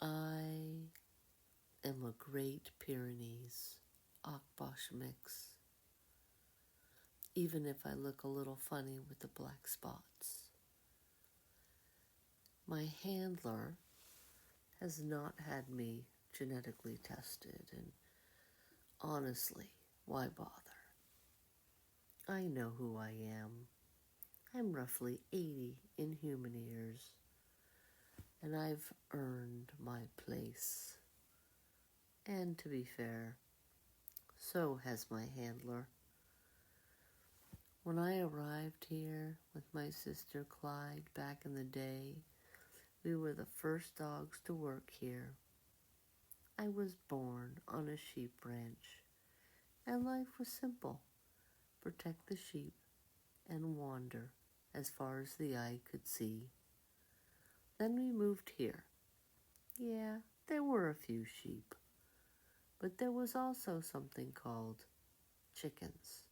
I am a Great Pyrenees Akbosh mix, even if I look a little funny with the black spots. My handler has not had me genetically tested, and honestly, why bother? I know who I am. I'm roughly 80 in human years, and I've earned my place. And to be fair, so has my handler. When I arrived here with my sister Clyde back in the day, we were the first dogs to work here. I was born on a sheep ranch, and life was simple. Protect the sheep and wander as far as the eye could see. Then we moved here. Yeah, there were a few sheep, but there was also something called chickens.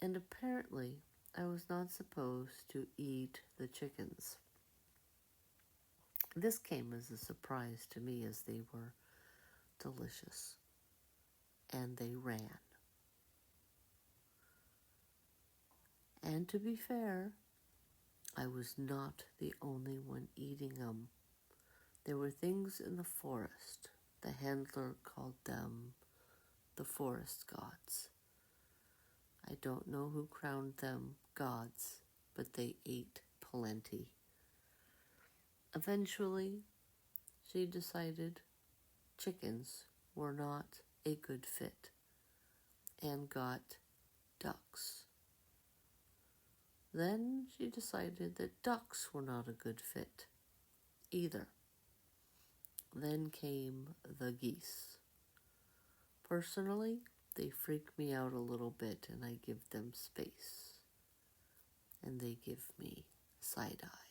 And apparently, I was not supposed to eat the chickens. This came as a surprise to me, as they were delicious, and they ran. And to be fair, I was not the only one eating them. There were things in the forest. The handler called them the forest gods. I don't know who crowned them gods, but they ate plenty. Eventually, she decided chickens were not a good fit and got ducks. Then she decided that ducks were not a good fit either. Then came the geese. Personally, they freak me out a little bit, and I give them space. And they give me side eye.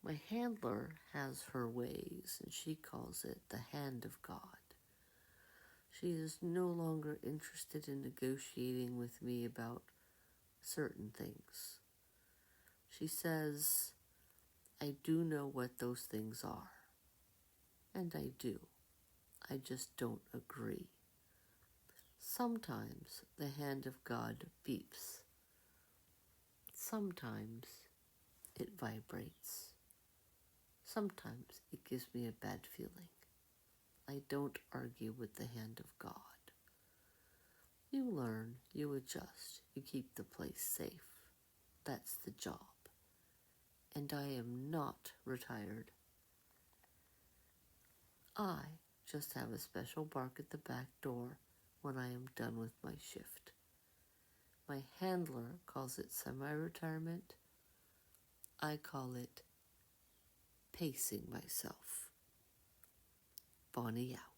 My handler has her ways, and she calls it the hand of God. She is no longer interested in negotiating with me about certain things. She says, I do know what those things are. And I do. I just don't agree. Sometimes the hand of God beeps. Sometimes it vibrates. Sometimes it gives me a bad feeling. I don't argue with the hand of God. You learn, you adjust, you keep the place safe. That's the job. And I am not retired. I just have a special bark at the back door when I am done with my shift. My handler calls it semi-retirement. I call it pacing myself. Bonnie out.